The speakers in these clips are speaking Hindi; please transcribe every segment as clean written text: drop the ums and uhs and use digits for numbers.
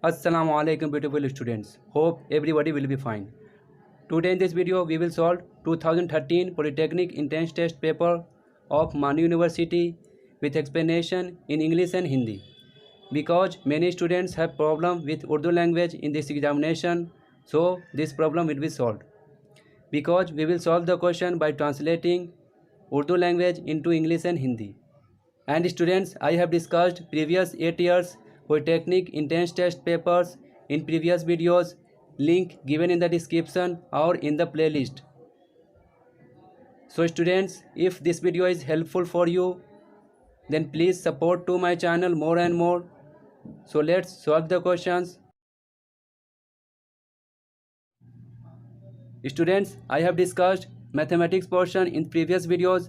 Assalamu alaikum beautiful students. Hope everybody will be fine. Today in this video we will solve 2013 Polytechnic Entrance Test paper of Manu University with explanation in English and Hindi. Because many students have problem with Urdu language in this examination, so this problem will be solved. Because we will solve the question by translating Urdu language into English and Hindi. And students, I have discussed previous 8 years Polytechnic Entrance Test papers in previous videos, link given in the description or in the playlist. So students, if this video is helpful for you, then please support to my channel more and more. So let's solve the questions. Students, I have discussed mathematics portion in previous videos,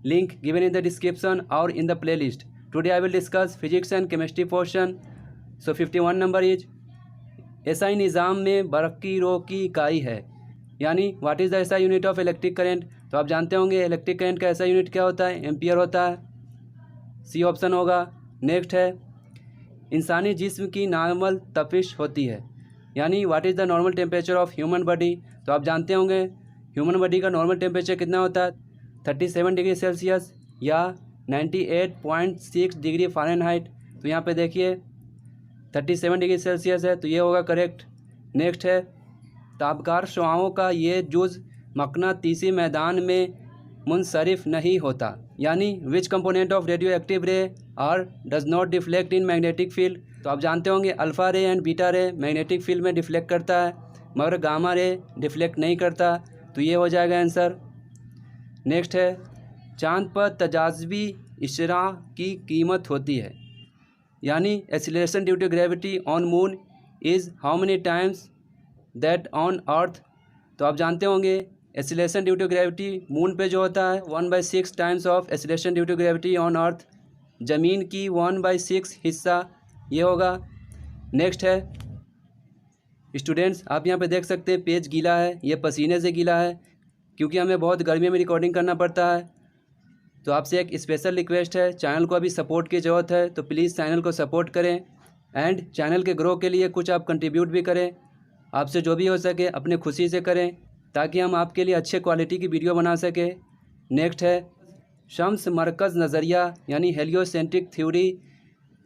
link given in the description or in the playlist. Today I will discuss physics and chemistry portion. So 51 number is SI निज़ाम में बर्फ़ की रो की इकाई है, यानी what is the SI unit of electric current. तो आप जानते होंगे इलेक्ट्रिक करंट का एसआई यूनिट क्या होता है, एम्पियर होता है। सी ऑप्शन होगा। नेक्स्ट है इंसानी जिस्म की नॉर्मल तपिश होती है, यानी what is the normal temperature of human body. तो आप जानते होंगे ह्यूमन बॉडी का नॉर्मल टेम्परेचर कितना होता है, 37 डिग्री सेल्सियस या 98.6 डिग्री फ़ारेनहाइट। तो यहाँ पे देखिए 37 डिग्री सेल्सियस है, तो ये होगा करेक्ट। नेक्स्ट है ताबकार शुआओं का ये जुज़ मकनातीसी मैदान में मुनसरिफ नहीं होता, यानी which component of radioactive ray are does not deflect in magnetic field. तो आप जानते होंगे alpha ray and beta ray magnetic field में डिफ्लेक्ट करता है, मगर गामा रे डिफ्लेक्ट नहीं करता। तो ये हो जाएगा आंसर। नेक्स्ट है चाँद पर तजाज़बी इशरा की कीमत होती है, यानी acceleration due to gravity on moon is how many times that on earth. तो आप जानते होंगे acceleration due to gravity moon पे जो होता है 1/6 times of acceleration due to gravity on earth, ज़मीन की 1/6 हिस्सा, ये होगा। नेक्स्ट है स्टूडेंट्स, आप यहाँ पे देख सकते हैं पेज गीला है, ये पसीने से गीला है क्योंकि हमें बहुत गर्मी में रिकॉर्डिंग करना पड़ता है। तो आपसे एक स्पेशल रिक्वेस्ट है, चैनल को अभी सपोर्ट की ज़रूरत है, तो प्लीज़ चैनल को सपोर्ट करें एंड चैनल के ग्रो के लिए कुछ आप कंट्रीब्यूट भी करें। आपसे जो भी हो सके अपने खुशी से करें ताकि हम आपके लिए अच्छे क्वालिटी की वीडियो बना सकें। नेक्स्ट है शम्स मरकज़ नज़रिया यानी हेलियोसेंट्रिक थ्योरी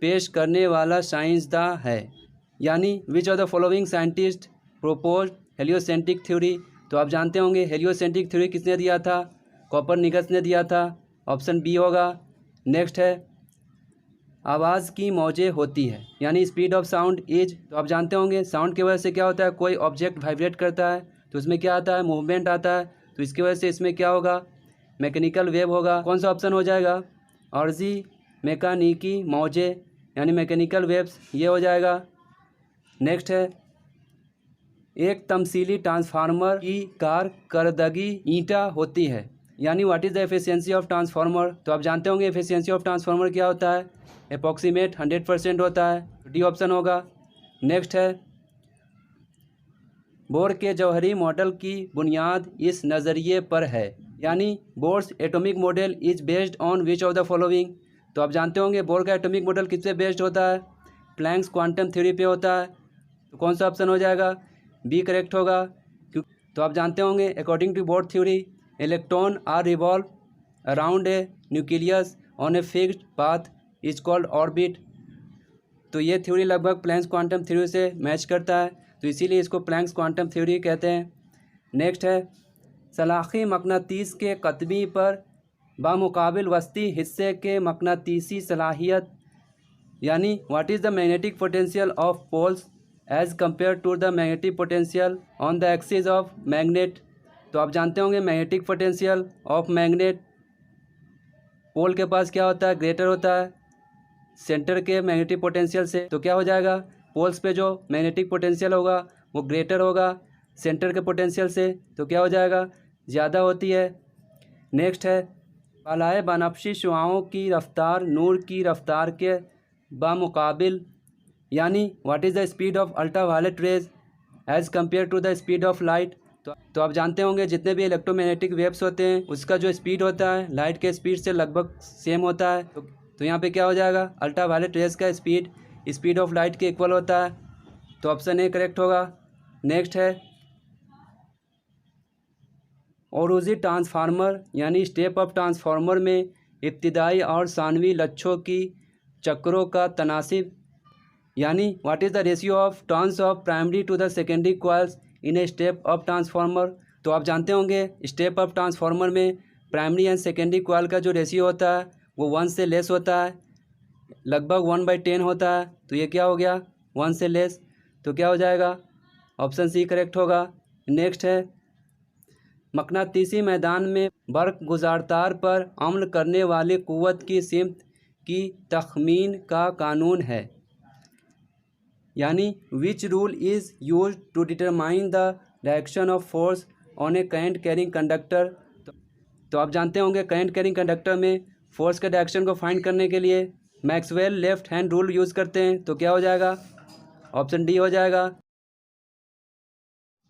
पेश करने वाला साइंसदां है, यानी which of the following scientist propose heliocentric theory. तो आप जानते होंगे हेलियोसेंट्रिक थ्योरी किसने दिया था, कोपरनिकस ने दिया था, ऑप्शन बी होगा। नेक्स्ट है आवाज़ की मौजें होती है, यानी स्पीड ऑफ साउंड इज। तो आप जानते होंगे साउंड की वजह से क्या होता है, कोई ऑब्जेक्ट वाइब्रेट करता है तो उसमें क्या आता है, मूवमेंट आता है, तो इसकी वजह से इसमें क्या होगा, मैकेनिकल वेव होगा। कौन सा ऑप्शन हो जाएगा, अर्जी मैकेनिकी मौजें यानी मैकेनिकल वेव्स, ये हो जाएगा। नेक्स्ट है एक तमसीली ट्रांसफार्मर की कारकर्दगी ईंटा होती है, यानी what is the efficiency of transformer. तो आप जानते होंगे एफिशिएंसी ऑफ ट्रांसफार्मर क्या होता है, अप्रॉक्सीमेट 100% होता है, डी ऑप्शन होगा। नेक्स्ट है बोर के जौहरी मॉडल की बुनियाद इस नज़रिए पर है, यानी Bohr's atomic model is based on which of the following. तो आप जानते होंगे बोर का एटॉमिक मॉडल किस पे बेस्ड होता है, प्लैंक्स क्वांटम थ्योरी पे होता है। तो कौन सा ऑप्शन हो जाएगा, बी करेक्ट होगा। तो आप जानते होंगे according to Bohr theory electron are revolve around a nucleus on a fixed path is called orbit. तो ये थ्योरी लगभग प्लैंक्स क्वांटम थ्योरी से मैच करता है, तो इसीलिए इसको प्लैंक्स क्वांटम थ्योरी कहते हैं। नेक्स्ट है सलाखी मकनातीस के कतबी पर बामुकाबिल वस्ती हिस्से के मकनातीसी सलाहियत, यानी what is the magnetic potential of poles as compare to the magnetic potential on the axis of magnet. तो आप जानते होंगे magnetic potential of magnet, pole के पास क्या होता है, ग्रेटर होता है सेंटर के मैग्नेटिक पोटेंशियल से। तो क्या हो जाएगा, पोल्स पे जो मैग्नेटिक पोटेंशियल होगा वो ग्रेटर होगा सेंटर के पोटेंशियल से, तो क्या हो जाएगा, ज़्यादा होती है। नेक्स्ट है बालाए बनफशी शुआओं की रफ्तार नूर की रफ्तार के बामुकाबिल, यानी what is the speed of ultraviolet rays as compare to the speed of light. तो आप जानते होंगे जितने भी इलेक्ट्रोमैग्नेटिक वेव्स होते हैं उसका जो स्पीड होता है लाइट के स्पीड से लगभग सेम होता है। तो यहाँ पे क्या हो जाएगा, अल्ट्रा वायलेट रेज का स्पीड ऑफ लाइट के इक्वल होता है। तो ऑप्शन ए करेक्ट होगा। नेक्स्ट है औरूजी ट्रांसफार्मर यानी स्टेप अप ट्रांसफार्मर में इब्तिदाई और सानवी लच्छों की चक्रों का तनासिब यानी what is the ratio of turns of primary to the secondary coils in a step up transformer. तो आप जानते होंगे स्टेप अप ट्रांसफार्मर में प्राइमरी एंड सेकेंडरी कॉइल का जो रेशियो होता है वो 1 से लेस होता है, लगभग 1/10 होता है। तो ये क्या हो गया 1 से लेस, तो क्या हो जाएगा ऑप्शन सी करेक्ट होगा। नेक्स्ट है मकनातीसी मैदान में बर्क गुजारतार पर अमल करने वाले क़ुव्वत की सिमत की तखमीन का कानून है यानी which rule is used to determine the direction of force on a current carrying conductor. तो आप जानते होंगे करंट कैरिंग कंडक्टर में फोर्स के डायरेक्शन को फाइंड करने के लिए Maxwell left hand rule use करते हैं। तो क्या हो जाएगा ऑप्शन डी हो जाएगा।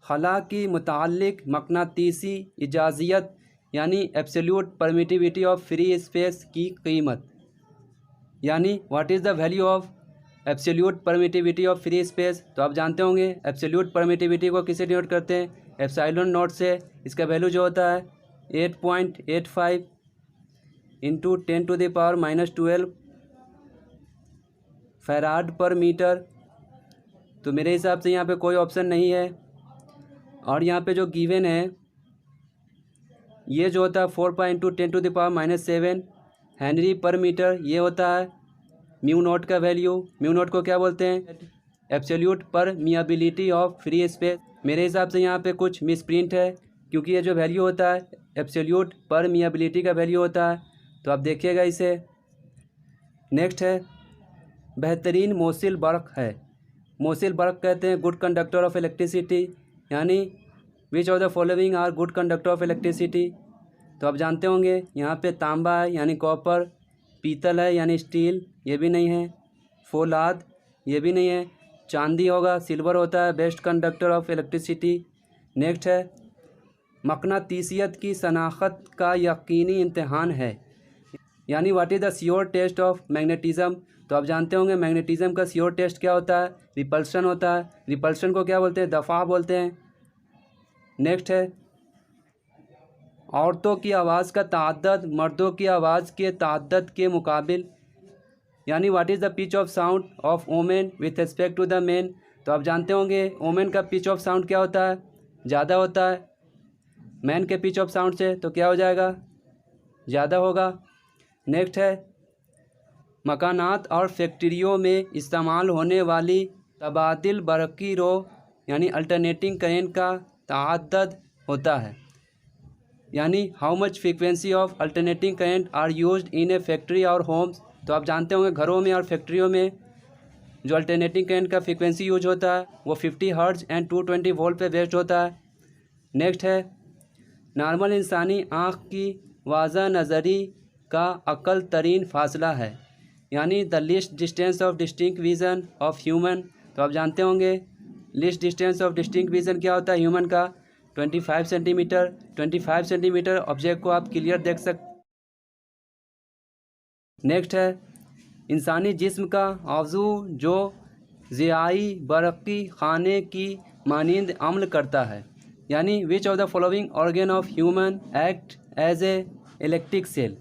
खला की मुताल्लिक मकनातीसी इजाज़ियत यानी absolute permittivity of free space की कीमत यानी what is the value of absolute permittivity of free space. तो आप जानते होंगे एब्सोल्यूट परमिटिविटी को किसे डिनोट करते हैं एप्सिलॉन नॉट से। इसका वैल्यू जो होता है 8.85 इंटू 10⁻⁻12 फैराड पर मीटर। तो मेरे हिसाब से यहाँ पे कोई ऑप्शन नहीं है। और यहाँ पे जो गिवन है ये जो होता है 4 × 10⁻⁻7 हेनरी पर मीटर, ये होता है म्यू नॉट का वैल्यू। म्यू नॉट को क्या बोलते हैं एब्सोल्यूट पर मियाबिलिटी ऑफ फ्री स्पेस। मेरे हिसाब से यहाँ पे कुछ मिसप्रिंट है क्योंकि ये जो वैल्यू होता है एब्सोल्यूट पर मियाबिलिटी का वैल्यू होता है। तो आप देखिएगा इसे। नेक्स्ट है बेहतरीन मोसिल बर्क है। मोसिल बर्क कहते हैं गुड कंडक्टर ऑफ इलेक्ट्रिसिटी यानी which of the following are good conductor of electricity. तो आप जानते होंगे यहाँ पे तांबा है यानी कॉपर, पीतल है यानी स्टील, ये भी नहीं है, फौलाद ये भी नहीं है, चांदी होगा, सिल्वर होता है best conductor of electricity. Next है मकनातीसियत की शनाख्त का यकीनी इम्तहान है यानी what is the sure test of magnetism. तो आप जानते होंगे मैग्नेटिज़म का श्योर टेस्ट क्या होता है रिपल्शन होता है। रिपल्शन को क्या बोलते हैं दफ़ा बोलते हैं। नेक्स्ट है औरतों की आवाज़ का तादाद मर्दों की आवाज़ के तादाद के मुकाबिल यानी what is the pitch of sound of women with respect to the men. तो आप जानते होंगे वोमेन का पिच ऑफ साउंड क्या होता है ज़्यादा होता है मैन के पिच ऑफ साउंड से, तो क्या हो जाएगा ज़्यादा होगा। नेक्स्ट है मकानात और फैक्ट्रियों में इस्तेमाल होने वाली तबादिल बरक़ी रो यानी अल्टरनेटिंग करेंट का तादाद होता है यानी how much frequency of alternating current are used in a factory और होम्स। तो आप जानते होंगे घरों में और फैक्ट्रियों में जो अल्टरनेटिंग करेंट का फ्रीक्वेंसी यूज होता है वो 50 हर्ट्ज एंड 220 वोल्ट पे बेस्ड होता है। नेक्स्ट है नॉर्मल इंसानी आँख की वाज़ा नज़री का अकल तरीन फासला है यानी the least distance of distinct vision of human. तो आप जानते होंगे least distance of distinct vision क्या होता है ह्यूमन का 25 सेंटीमीटर। 25 सेंटीमीटर ऑब्जेक्ट को आप क्लियर देख सकते। नेक्स्ट है इंसानी जिस्म का आज़ू जो ज़ियाई बरक़ी खाने की मानिंद अमल करता है यानी which of the following organ of human act as a electric cell.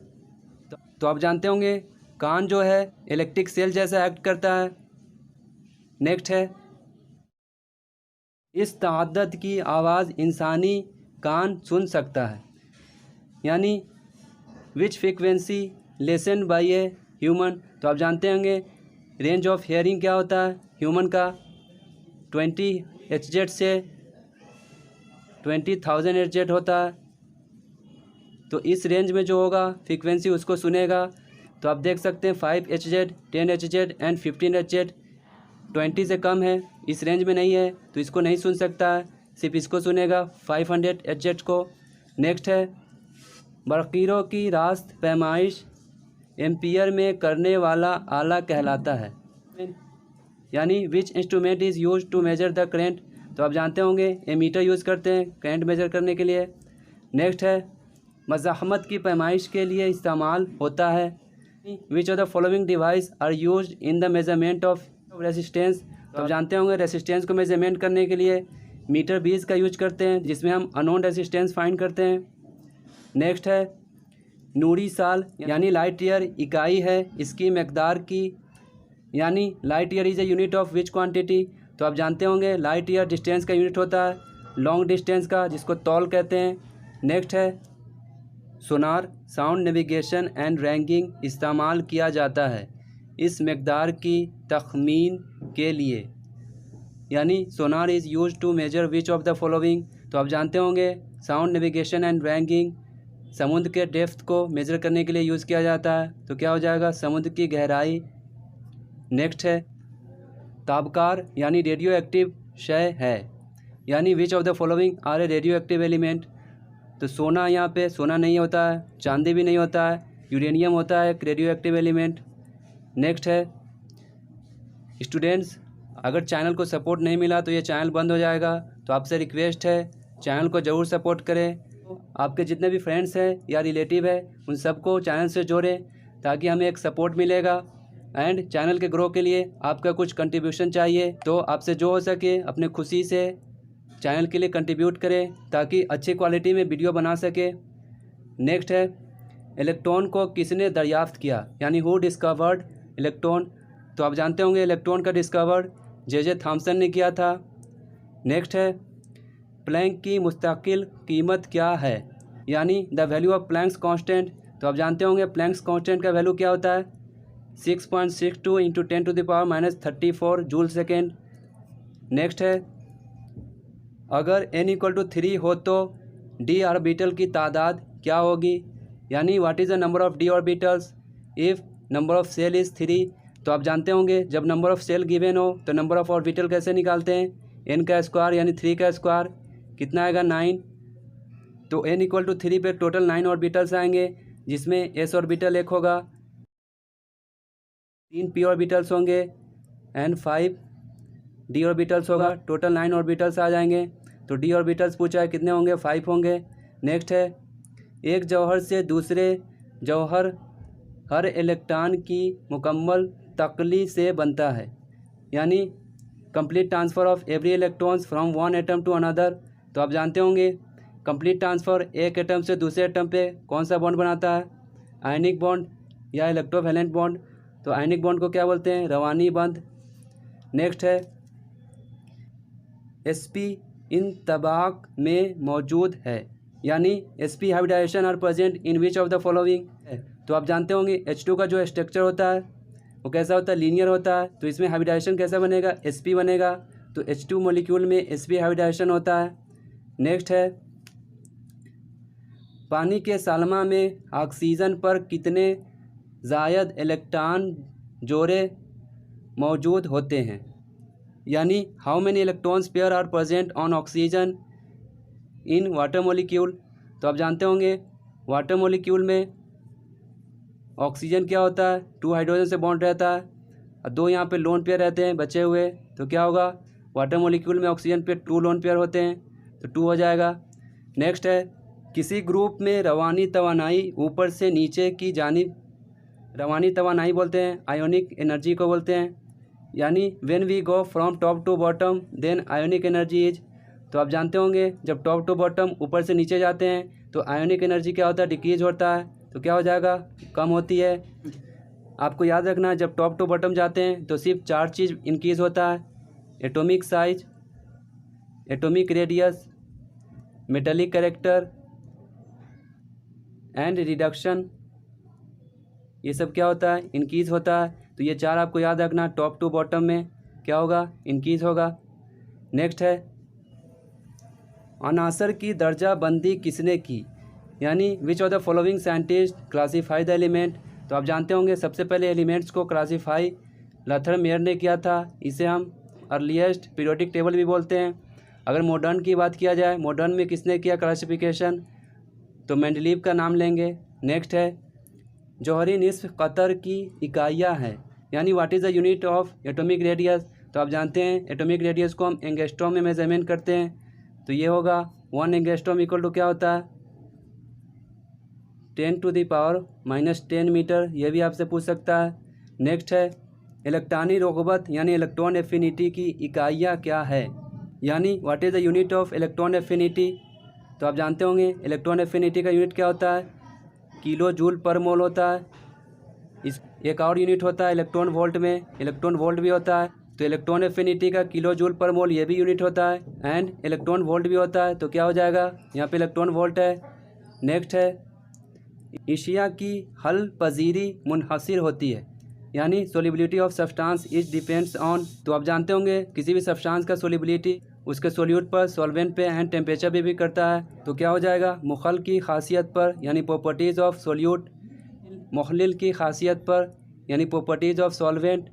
तो आप जानते होंगे कान जो है इलेक्ट्रिक सेल जैसा एक्ट करता है। नेक्स्ट है इस तादाद की आवाज़ इंसानी कान सुन सकता है यानी which frequency listen by a human. तो आप जानते होंगे रेंज ऑफ हेयरिंग क्या होता है ह्यूमन का 20 Hz से 20,000 Hz होता है। तो इस रेंज में जो होगा फ्रीक्वेंसी उसको सुनेगा। तो आप देख सकते हैं 5 Hz 10 Hz एंड 15 Hz 20 से कम है इस रेंज में नहीं है तो इसको नहीं सुन सकता है, सिर्फ इसको सुनेगा 500 Hz को। नेक्स्ट है बरक़ीरों की रास्त पैमाइश एम्पियर में करने वाला आला कहलाता है यानी which instrument is use to measure the current. तो आप जानते होंगे एमीटर यूज़ करते हैं करेंट मेजर करने के लिए। नेक्स्ट है मज़ाहमत की पैमाइश के लिए इस्तेमाल होता है which of the following device are used in the measurement of resistance. तो आप जानते होंगे रेसिस्टेंस को मेजरमेंट करने के लिए मीटर बेस का यूज करते हैं, जिसमें हम अननोन रेसिस्टेंस फाइंड करते हैं। नेक्स्ट है नूरी साल यानी लाइट ईयर इकाई है इसकी मकदार की, यानी light year is a unit of which quantity. तो आप जानते होंगे लाइट ईयर डिस्टेंस का यूनिट होता है, लॉन्ग डिस्टेंस का, जिसको तौल कहते हैं। नेक्स्ट है sonar sound navigation and ranking इस्तेमाल किया जाता है इस मकदार की तखमीन के लिए, यानी sonar is use to measure which of the following. तो आप जानते होंगे साउंड नेविगेशन एंड रैंकिंग समुद्र के डेप्थ को मेज़र करने के लिए यूज़ किया जाता है, तो क्या हो जाएगा समुद्र की गहराई। नेक्स्ट है ताबकार यानी रेडियो एक्टिव शय है, यानी which of the following are a radioactive element. तो सोना यहाँ पे सोना नहीं होता है, चांदी भी नहीं होता है, यूरेनियम होता है एक रेडियो एक्टिव एलिमेंट। नेक्स्ट है स्टूडेंट्स, अगर चैनल को सपोर्ट नहीं मिला तो ये चैनल बंद हो जाएगा, तो आपसे रिक्वेस्ट है चैनल को ज़रूर सपोर्ट करें। आपके जितने भी फ्रेंड्स हैं या रिलेटिव है उन सबको चैनल से जोड़ें ताकि हमें एक सपोर्ट मिलेगा। एंड चैनल के ग्रो के लिए आपका कुछ कंट्रीब्यूशन चाहिए, तो आपसे जो हो सके अपने खुशी से चैनल के लिए कंट्रीब्यूट करें ताकि अच्छी क्वालिटी में वीडियो बना सके। नेक्स्ट है इलेक्ट्रॉन को किसने दरियाफ्त किया, यानी हु डिस्कवर्ड इलेक्ट्रॉन। तो आप जानते होंगे इलेक्ट्रॉन का डिस्कवर जे थॉमसन ने किया था। नेक्स्ट है प्लैंक की मुस्तकिल कीमत क्या है, यानी the value of Planck's constant. तो आप जानते होंगे प्लैंक्स कांस्टेंट का वैल्यू क्या होता है 6.62 इंटू 10⁻³ जूल सेकेंड। नेक्स्ट है अगर n=3 हो तो d ऑर्बिटल की तादाद क्या होगी, यानी what is the number of d orbitals if number of cell is 3। तो आप जानते होंगे जब नंबर ऑफ सेल गिवन हो तो नंबर ऑफ ऑर्बिटल कैसे निकालते हैं, n का स्क्वायर यानी 3 का स्क्वायर कितना आएगा 9। तो n=3 पे टोटल 9 ऑर्बिटल्स आएंगे, जिसमें s ऑर्बिटल 1 होगा, 3 p ऑर्बिटल्स होंगे एंड 5 d ऑर्बिटल्स होगा, टोटल 9 ऑर्बिटल्स आ जाएंगे। तो d ऑर्बिटल्स पूछा है कितने होंगे 5 होंगे। नेक्स्ट है एक जौहर से दूसरे जौहर हर इलेक्ट्रॉन की मुकम्मल तकली से बनता है, यानी complete transfer of every electrons from one atom to another. तो आप जानते होंगे कंप्लीट ट्रांसफ़र एक एटम से दूसरे एटम पे कौन सा बॉन्ड बनाता है, आयनिक बॉन्ड या इलेक्ट्रोवैलेंट बॉन्ड। तो आयनिक बॉन्ड को क्या बोलते हैं, रवानी बंध। नेक्स्ट है sp इन तबाक में मौजूद है, यानी sp hybridization are present in which of the following है। तो आप जानते होंगे H2 का जो स्ट्रक्चर होता है वो कैसा होता है, लीनियर होता है। तो इसमें हाइब्रिडाइजेशन कैसा बनेगा, sp बनेगा। तो H2 मॉलिक्यूल में sp हाइब्रिडाइजेशन होता है। नेक्स्ट है पानी के सालमा में ऑक्सीजन पर कितने ज़ायद इलेक्ट्रॉन जोड़े मौजूद होते हैं, यानी how many electrons pair are present on oxygen in water molecule. तो आप जानते होंगे वाटर मॉलिक्यूल में ऑक्सीजन क्या होता है 2 हाइड्रोजन से बॉन्ड रहता है और 2 यहाँ पे लोन पेयर रहते हैं बचे हुए। तो क्या होगा वाटर मॉलिक्यूल में ऑक्सीजन पे 2 लोन पेयर होते हैं, तो 2 हो जाएगा। नेक्स्ट है किसी ग्रुप में रवानी तवानाई ऊपर से नीचे की जानिब, रवानी तवानाई बोलते हैं, आयोनिक एनर्जी को बोलते हैं, यानी when we go from top to bottom then ionic energy is. तो आप जानते होंगे जब टॉप टू बॉटम ऊपर से नीचे जाते हैं तो आयोनिक एनर्जी क्या होता है, डिक्रीज होता है। तो क्या हो जाएगा, कम होती है। आपको याद रखना है जब टॉप टू बॉटम जाते हैं तो सिर्फ 4 चीज़ इंक्रीज होता है, atomic size, atomic radius, metallic character and reduction. ये सब क्या होता है, इंक्रीज होता है। तो ये 4 आपको याद रखना, टॉप टू बॉटम में क्या होगा, इंक्रीज होगा। नेक्स्ट है अनासर की दर्जा बंदी किसने की, यानी which of the following scientist classify the element. तो आप जानते होंगे सबसे पहले एलिमेंट्स को क्लासीफाई लथर मेयर ने किया था, इसे हम अर्लीस्ट पीरियोडिक टेबल भी बोलते हैं। अगर मॉडर्न की बात किया जाए, मॉडर्न में किसने किया क्लासिफिकेशन, तो मेंडलीव का नाम लेंगे। नेक्स्ट है जौहरी निस्फ कतर की इकाइयाँ हैं, यानी what is the unit of atomic radius. तो आप जानते हैं एटॉमिक रेडियस को हम एंगस्ट्रॉम में मेजरमेंट करते हैं, तो ये होगा 1 एंगस्ट्रॉम इक्वल टू क्या होता है 10⁻⁻10 मीटर। ये भी आपसे पूछ सकता है। नेक्स्ट है इलेक्ट्रॉनिक रग़बत यानी इलेक्ट्रॉन एफिनिटी की इकाइयाँ क्या है, यानी what is the unit of electron affinity. तो आप जानते होंगे इलेक्ट्रॉन एफिनिटी का यूनिट क्या होता है, किलो जूल पर मोल होता है। इस एक और यूनिट होता है इलेक्ट्रॉन वोल्ट में, इलेक्ट्रॉन वोल्ट भी होता है। तो इलेक्ट्रॉन एफिनिटी का किलो जूल पर मोल ये भी यूनिट होता है एंड इलेक्ट्रॉन वोल्ट भी होता है। तो क्या हो जाएगा, यहाँ पे इलेक्ट्रॉन वोल्ट है। नेक्स्ट है एशिया की हल पजीरी मुनहसर होती है, यानी solubility of substance is depends on. तो आप जानते होंगे किसी भी सब्सटेंस का सोलिबिलिटी उसके सोल्यूट पर, सॉल्वेंट पे एंड टेम्परेचर भी करता है। तो क्या हो जाएगा, मुखल की खासियत पर यानी प्रॉपर्टीज़ ऑफ सोल्यूट, मुखलिल की खासियत पर यानी प्रॉपर्टीज़ ऑफ सॉल्वेंट,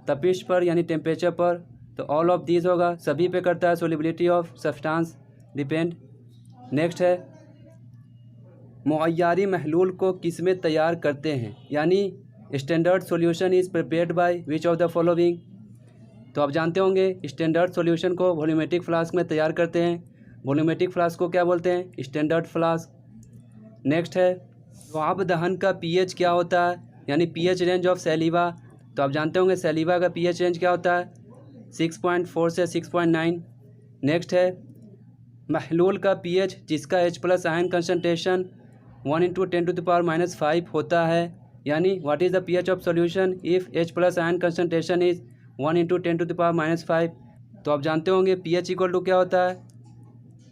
तपिश पर यानी टेम्परेचर पर। तो ऑल ऑफ दीज होगा, सभी पे करता है solubility of substance depend. Next है मुअय्यारी महलूल को किस में तैयार करते हैं, यानी standard solution is prepared by which of the following. तो आप जानते होंगे स्टैंडर्ड सॉल्यूशन को वॉल्यूमेट्रिक फ्लास्क में तैयार करते हैं। वॉल्यूमेट्रिक फ्लास्क को क्या बोलते हैं, स्टैंडर्ड फ्लास्क। नेक्स्ट है लुआब दहन का पीएच क्या होता है, यानी पीएच रेंज ऑफ सैलिवा। तो आप जानते होंगे सैलिवा का पीएच रेंज क्या होता है, 6.4 से 6.9। नेक्स्ट है महलूल का पीएच जिसका H+ आयन कंसनट्रेशन 1 × 10⁻⁵ होता है, यानी what is the pH of solution if H+ ion concentration is 1 × 10⁻⁵। तो आप जानते होंगे पीएच इक्वल टू क्या होता है,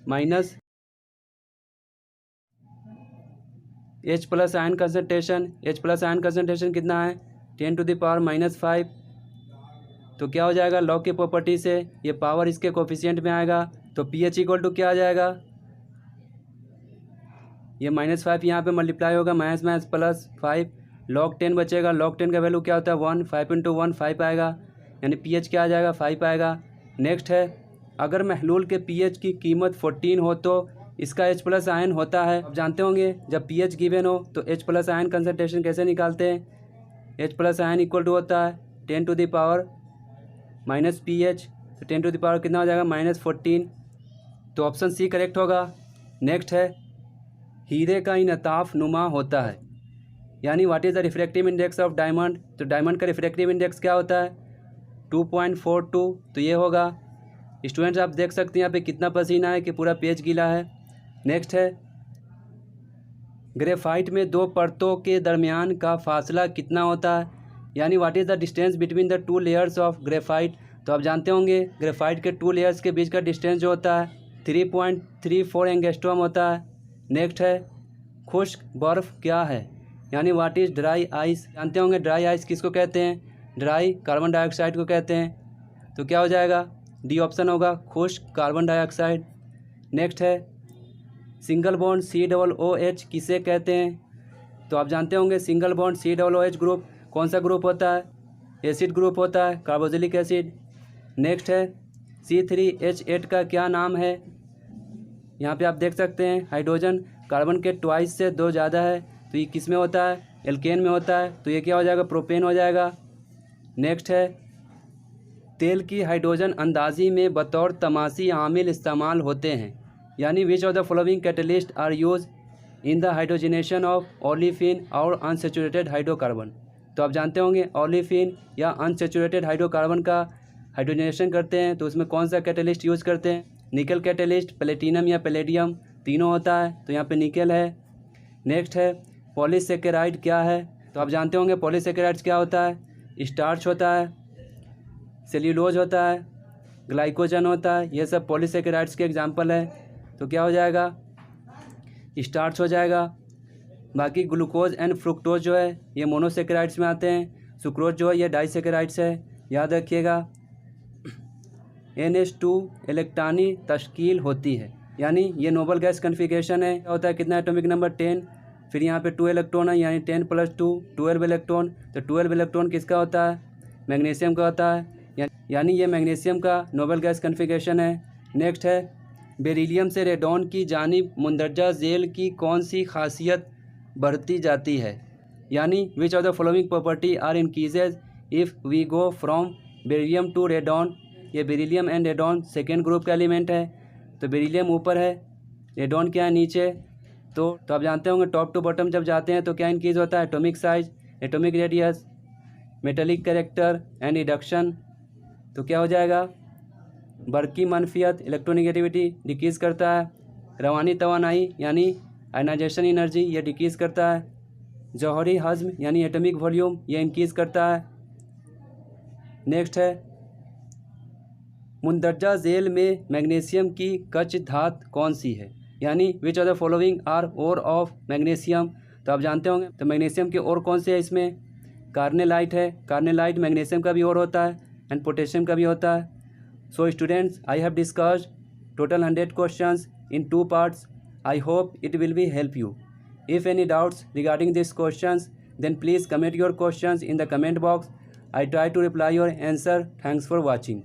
minus H+ ion concentration. H+ ion concentration कितना है, 10⁻⁵। तो क्या हो जाएगा, लॉग की प्रॉपर्टी से ये पावर इसके कोफिशिएंट में आएगा। तो पीएच इक्वल टू क्या आ जाएगा, ये -5 यहाँ पे मल्टीप्लाई होगा, -+5 log 10 बचेगा। log 10 का वैल्यू क्या होता है 1, 5 × 1 5 आएगा, यानी पीएच क्या आ जाएगा 5 आएगा। नेक्स्ट है अगर महलूल के पीएच की कीमत 14 हो तो इसका H+ आयन होता है। आप जानते होंगे जब पीएच गिवन हो तो H+ आयन कंसनट्रेशन कैसे निकालते हैं, H+ आयन इक्वल टू होता है 10 to the power minus pH. तो 10 टू द पावर कितना हो जाएगा, -14। तो ऑप्शन सी करेक्ट होगा। नेक्स्ट है हीरे का इनताफ नुमा होता है, यानी what is the refractive index of diamond. तो डायमंड का रिफ्रैक्टिव इंडेक्स क्या होता है, 2.42। तो ये होगा। स्टूडेंट्स आप देख सकते हैं यहाँ पे कितना पसीना है कि पूरा पेज गीला है। नेक्स्ट है ग्रेफाइट में दो परतों के दरमियान का फासला कितना होता है, यानी what is the distance between the 2 layers of graphite. तो आप जानते होंगे ग्रेफाइट के 2 लेयर्स के बीच का डिस्टेंस जो होता है 3.34 एंगस्ट्रॉम होता है। नेक्स्ट है खुश्क बर्फ़ क्या है, यानी व्हाट इज़ ड्राई आइस। जानते होंगे ड्राई आइस किसको कहते हैं, ड्राई कार्बन डाइऑक्साइड को कहते हैं। तो क्या हो जाएगा, डी ऑप्शन होगा खुश्क कार्बन डाइऑक्साइड। नेक्स्ट है सिंगल बॉन्ड COOH किसे कहते हैं। तो आप जानते होंगे सिंगल बॉन्ड COOH ग्रुप कौन सा ग्रुप होता है, एसिड ग्रुप होता है, कार्बोक्सिलिक एसिड। नेक्स्ट है C3H8 का क्या नाम है। यहाँ पे आप देख सकते हैं हाइड्रोजन कार्बन के ट्वाइस से 2 ज़्यादा है, तो ये किस में होता है, एल्केन में होता है। तो ये क्या हो जाएगा, प्रोपेन हो जाएगा। नेक्स्ट है तेल की हाइड्रोजन अंदाजी में बतौर तमासी आमिल इस्तेमाल होते हैं, यानी which of the following catalyst are use in the hydrogenation of olefin और अनसेचुरेटेड हाइड्रोकार्बन। तो आप जानते होंगे ओलिफिन या अनसेचुरेटेड हाइड्रोकार्बन का हाइड्रोजनेशन करते हैं तो उसमें कौन सा कैटलिस्ट यूज़ करते हैं, निकल कैटलिस्ट, प्लेटिनम या पैलेडियम, तीनों होता है। तो यहाँ पे निकल है। नेक्स्ट है पॉलीसेकेराइड क्या है। तो आप जानते होंगे पॉलीसेकेराइड्स क्या होता है, स्टार्च होता है, सेल्यूलोज होता है, ग्लाइकोजन होता है, ये सब पॉलीसेकेराइड्स के एग्जाम्पल है। तो क्या हो जाएगा, स्टार्च हो जाएगा। बाकी ग्लूकोज एंड फ्रुक्टोज जो है ये मोनोसेकेराइड्स में आते हैं। सुक्रोज जो है ये डाइसेकेराइड्स है, याद रखिएगा। NH2 इलेक्ट्रॉनी तश्कील होती है, यानी ये नोबल गैस कन्फिगरेशन है। होता है कितना, एटॉमिक नंबर 10, फिर यहाँ पे 2 इलेक्ट्रॉन है, यानी 10 + 2 12 इलेक्ट्रॉन। तो 12 इलेक्ट्रॉन किसका होता है, मैग्नीशियम का होता है, यानी ये मैग्नीशियम का नोबल गैस कन्फिगरेशन है। नेक्स्ट है बेरिलियम से रेडॉन की जानिब मुंदरजा झेल की कौन सी खासियत बढ़ती जाती है, यानी which of the following property are increases if we go from beryllium to radon. ये beryllium and radon second group का एलिमेंट है। तो बेरिलियम ऊपर है, रेडॉन क्या है नीचे। तो आप जानते होंगे टॉप टू बॉटम जब जाते हैं तो क्या इंक्रीज होता है, atomic size, atomic radius. Metallic character and reduction, तो क्या हो जाएगा, बरकी मनफियत इलेक्ट्रोनिगेटिविटी डिक्रीज़ करता है, रवानी तवानाई यानी आयनाइजेशन एनर्जी ये डिक्रीज़ करता है, जौहरी हज़्म यानी एटॉमिक वॉल्यूम ये इंक्रीज़ करता है। नेक्स्ट है मुंदरजा झेल में मैग्नीशियम की कच्च धात कौन सी है, यानी which are the following are ore of magnesium, तो आप जानते होंगे तो मैग्नीशियम के और कौन से है इसमें, कार्नेलाइट है, कार्नेलाइट मैग्नीशियम का भी और होता है एंड पोटेशियम का भी होता है। So students I have discussed total 100 questions in 2 parts. I hope it will be help you. If any doubts regarding these questions, then please comment your questions in the comment box. I try to reply your answer. Thanks for watching.